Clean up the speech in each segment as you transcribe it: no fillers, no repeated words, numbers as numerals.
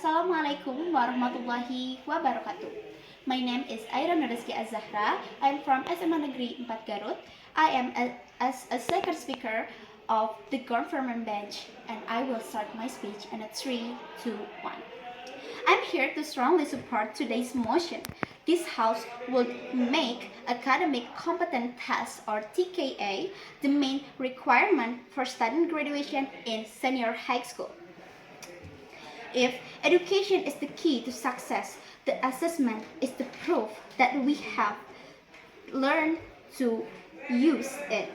Assalamualaikum warahmatullahi wabarakatuh. My name is Nurizky I am from SMA Negeri 4 Garut. I am as a second speaker of the government bench, and I will start my speech in a 3, 2, 1. I'm here to strongly support today's motion. This House would make academic competence test or TKA the main requirement for student graduation in senior high school. If education is the key to success, the assessment is the proof that we have learned to use it.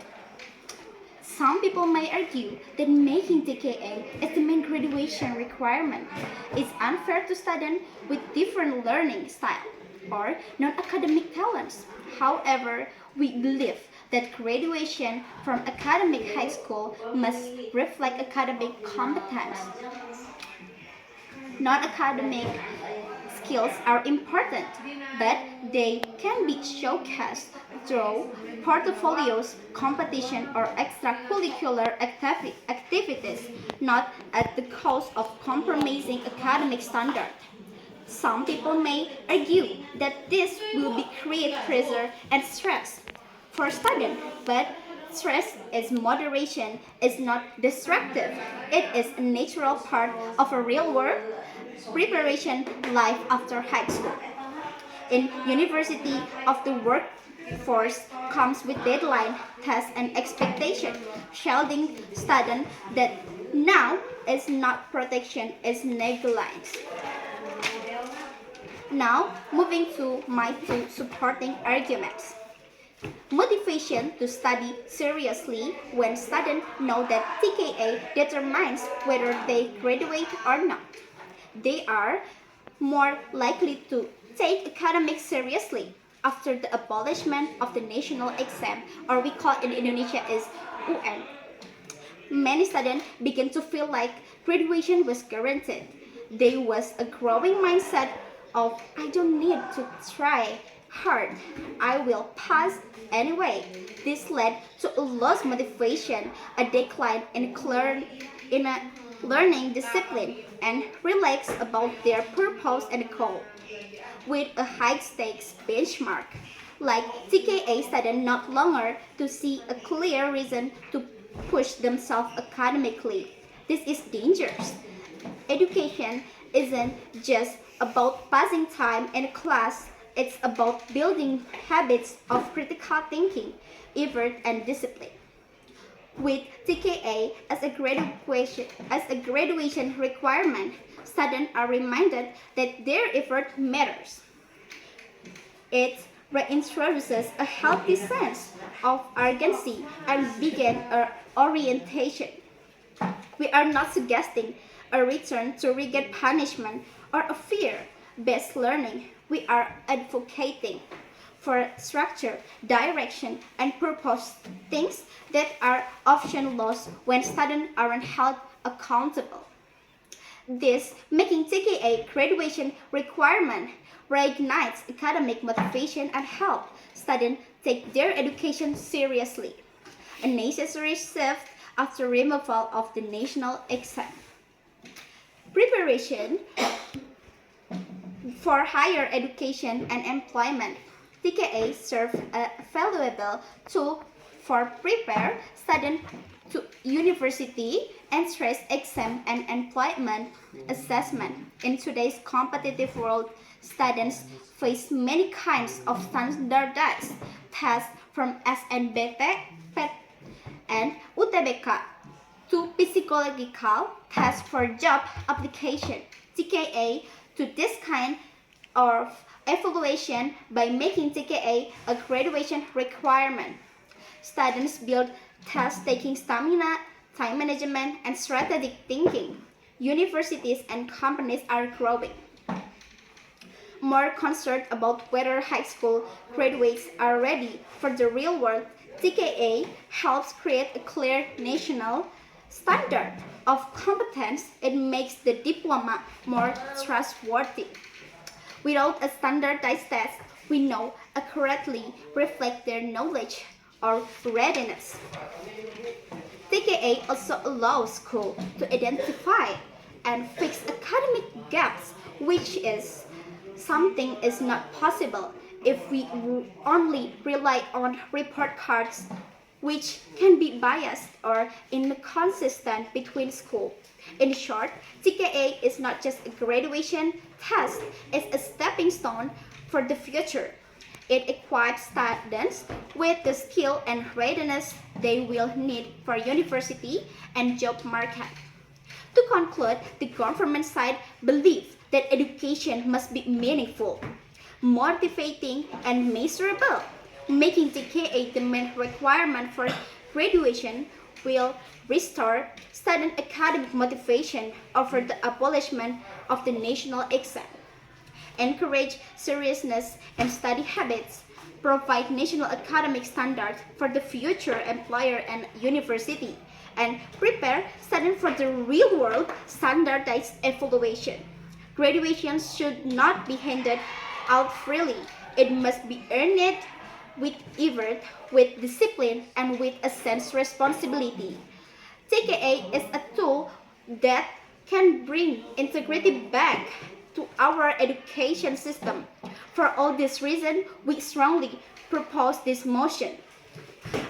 Some people may argue that making TKA as the main graduation requirement is unfair to students with different learning style or non-academic talents. However, we believe that graduation from academic high school must reflect academic competence. Non-academic skills are important, but they can be showcased through portfolios, competition, or extracurricular activities, not at the cost of compromising academic standards. Some people may argue that this will create pressure and stress for students, but stress is moderation is not destructive. It is a natural part of a real-world preparation life after high school. In university of the workforce comes with deadline, tests, and expectation, shielding students that now is not protection, is negligence. Now, moving to my two supporting arguments. Motivation to study seriously when students know that TKA determines whether they graduate or not. They are more likely to take academics seriously after the abolishment of the national exam, or we call it in Indonesia is UN. Many students begin to feel like graduation was guaranteed. There was a growing mindset of I don't need to try hard, I will pass anyway. This led to a lost motivation, a decline in learning discipline, and relax about their purpose and goal. With a high-stakes benchmark, like TKA students no longer to see a clear reason to push themselves academically. This is dangerous. Education isn't just about passing time in class, it's about building habits of critical thinking, effort, and discipline. With TKA as a graduation requirement, students are reminded that their effort matters. It reintroduces a healthy sense of urgency and begins orientation. We are not suggesting a return to rigid punishment or a fear-based learning. We are advocating for structure, direction, and purpose, things that are often lost when students aren't held accountable. This making TKA graduation requirement reignites academic motivation and help students take their education seriously, a necessary shift after removal of the national exam. Preparation for higher education and employment. TKA serves a valuable tool for prepare students to university entrance exam and employment assessment. In today's competitive world, students face many kinds of standardized tests from SNBT, PET, and UTBK to psychological tests for job application. TKA to this kind of evaluation by making TKA a graduation requirement. Students build test-taking stamina, time management, and strategic thinking. Universities and companies are growing more concerned about whether high school graduates are ready for the real world. TKA helps create a clear national standard of competence. It makes the diploma more trustworthy. Without a standardized test, we know accurately reflect their knowledge or readiness. TKA also allows schools to identify and fix academic gaps, which is something is not possible if we only rely on report cards, which can be biased or inconsistent between schools. In short, TKA is not just a graduation test, it's a stepping stone for the future. It equips students with the skill and readiness they will need for university and job market. To conclude, the government side believes that education must be meaningful, motivating, and measurable. Making TKA the main requirement for graduation will restore student academic motivation over the abolishment of the national exam, encourage seriousness and study habits, provide national academic standards for the future employer and university, and prepare students for the real-world standardized evaluation. Graduation should not be handed out freely. It must be earned with effort, with discipline, and with a sense of responsibility. TKA is a tool that can bring integrity back to our education system. For all these reasons, we strongly propose this motion.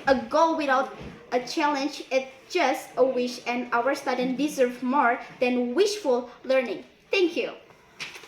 A goal without a challenge is just a wish, and our students deserve more than wishful learning. Thank you.